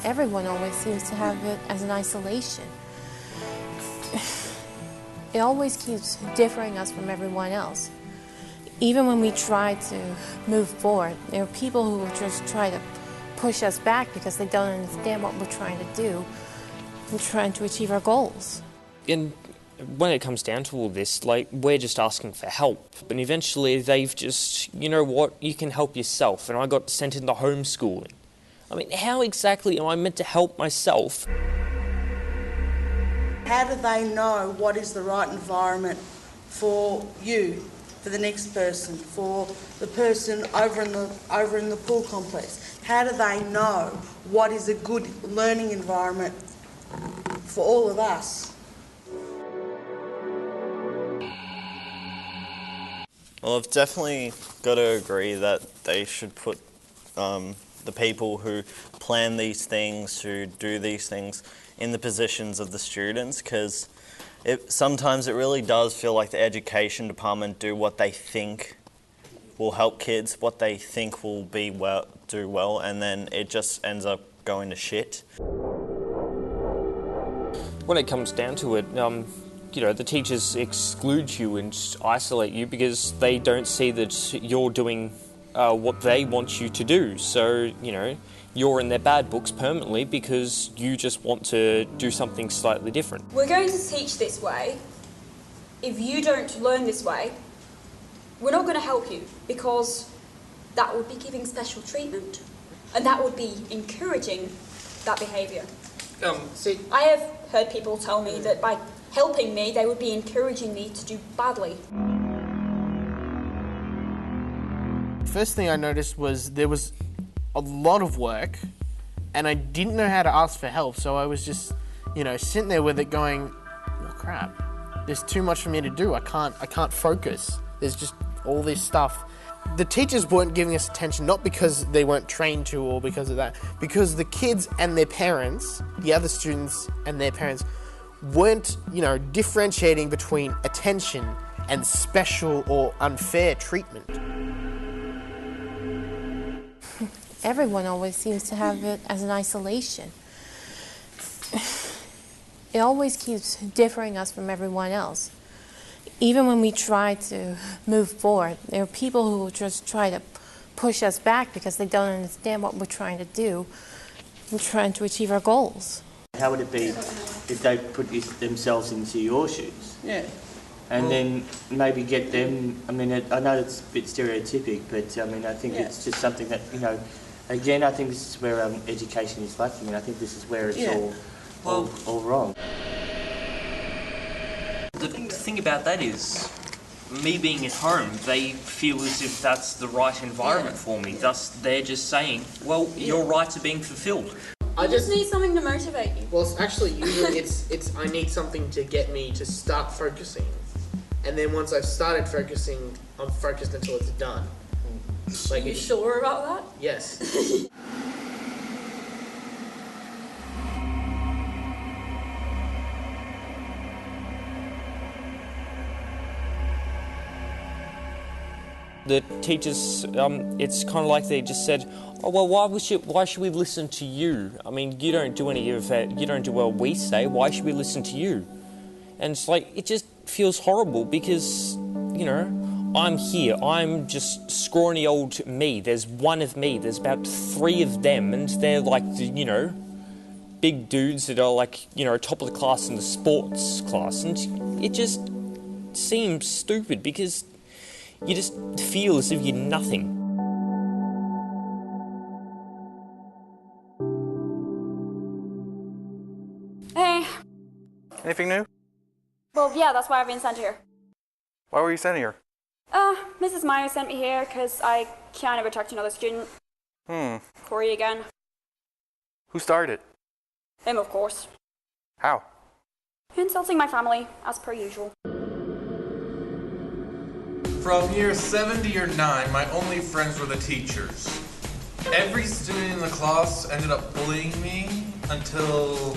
Everyone always seems to have it as an isolation. It always keeps differing us from everyone else. Even when we try to move forward, there are people who will just try to push us back because they don't understand what we're trying to do. We're trying to achieve our goals. And when it comes down to all this, like, we're just asking for help. And eventually they've just, you know what, you can help yourself. And I got sent into homeschooling. I mean, how exactly am I meant to help myself? How do they know what is the right environment for you, for the next person, for the person over in the pool complex? How do they know what is a good learning environment for all of us? Well, I've definitely got to agree that they should put the people who plan these things, who do these things, in the positions of the students, because sometimes it really does feel like the education department do what they think will help kids, what they think will do well, and then it just ends up going to shit. When it comes down to it, you know, the teachers exclude you and isolate you because they don't see that you're doing what they want you to do. So, you know, you're in their bad books permanently because you just want to do something slightly different. We're going to teach this way. If you don't learn this way, we're not going to help you, because that would be giving special treatment, and that would be encouraging that behaviour. I have heard people tell me that by helping me, they would be encouraging me to do badly. First thing I noticed was there was a lot of work and I didn't know how to ask for help, so I was just, you know, sitting there with it going, oh crap, there's too much for me to do, I can't focus, there's just all this stuff. The teachers weren't giving us attention, not because they weren't trained to or because of that, because the kids and their parents, the other students and their parents, weren't, you know, differentiating between attention and special or unfair treatment. Everyone always seems to have it as an isolation. It always keeps differing us from everyone else. Even when we try to move forward, there are people who will just try to push us back because they don't understand what we're trying to do. We're trying to achieve our goals. How would it be if they put themselves into your shoes? Yeah. And then maybe get them, I mean, I know it's a bit stereotypic, but I mean, I think it's just something that, you know, again, I think this is where education is lacking, and I think this is where it's all wrong. The thing about that is, me being at home, they feel as if that's the right environment for me. Thus, they're just saying, well, your rights are being fulfilled. I just need something to motivate you. Well, actually, usually it's I need something to get me to start focusing. And then once I've started focusing, I'm focused until it's done. Like, are you sure about that? Yes. The teachers, it's kind of like they just said, oh, well, why should we listen to you? I mean, you don't do any of that, you don't do what we say, why should we listen to you? And it's like, it just feels horrible because, you know, I'm here, I'm just scrawny old me, there's one of me, there's about 3 of them, and they're like, you know, big dudes that are like, you know, top of the class in the sports class, and it just seems stupid because you just feel as if you're nothing. Hey. Anything new? Well, yeah, that's why I've been sent here. Why were you sent here? Mrs. Meyer sent me here because I can't ever talk to another student. Corey again. Who started? Him, of course. How? Insulting my family, as per usual. From year 7 to year 9, my only friends were the teachers. Every student in the class ended up bullying me until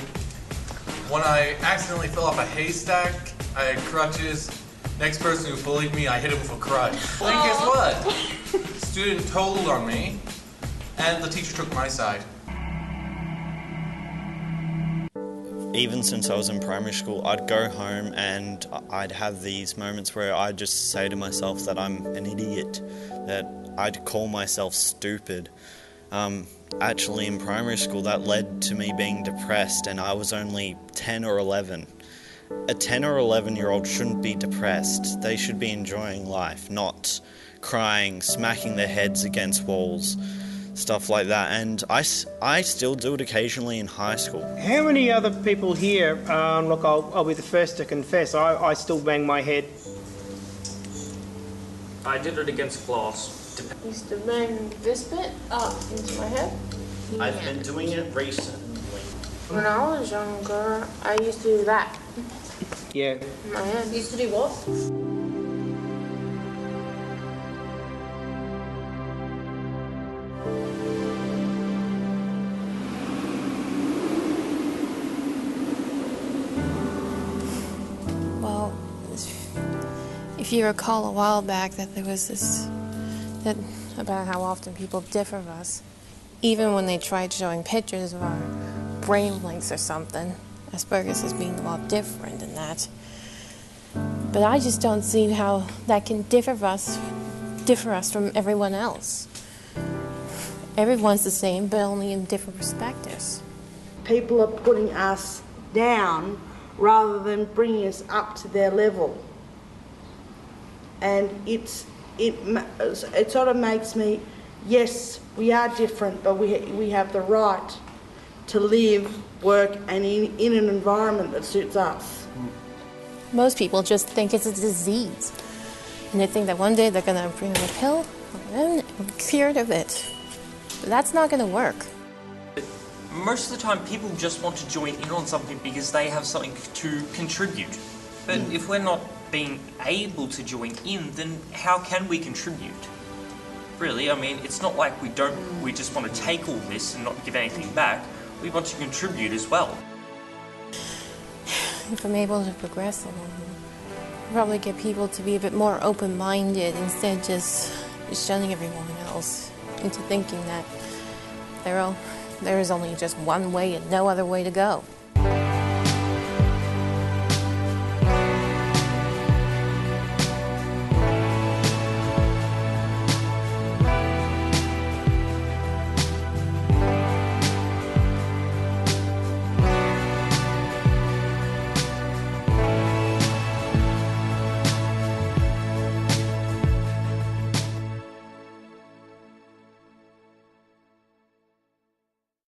when I accidentally fell off a haystack, I had crutches. Next person who bullied me, I hit him with a crutch. Well, and guess what? Student told on me, and the teacher took my side. even since I was in primary school, I'd go home and I'd have these moments where I'd just say to myself that I'm an idiot, that I'd call myself stupid. Actually, in primary school, that led to me being depressed, and I was only 10 or 11. A 10 or 11-year-old shouldn't be depressed. They should be enjoying life, not crying, smacking their heads against walls, stuff like that. And I still do it occasionally in high school. How many other people here, look, I'll be the first to confess, I still bang my head. I did it against glass. Used to bang this bit up into my head. I've been doing it recently. When I was younger, I used to do that. Yeah. My head. You used to do what? Well, if you recall a while back that there was this, that about how often people differ of us, even when they tried showing pictures of our brain lengths or something, Asperger's as being a lot different than that. But I just don't see how that can differ us from everyone else. Everyone's the same, but only in different perspectives. People are putting us down rather than bringing us up to their level. And it sort of makes me, yes, we are different, but we have the right to live, work, and in an environment that suits us. Most people just think it's a disease. And they think that one day they're going to bring a pill and then cured of it. But that's not going to work. Most of the time, people just want to join in on something because they have something to contribute. But if we're not being able to join in, then how can we contribute? Really, I mean, it's not like we just want to take all this and not give anything back. We want to contribute as well. If I'm able to progress along, I'll probably get people to be a bit more open-minded instead of just shunning everyone else into thinking that there is only just one way and no other way to go.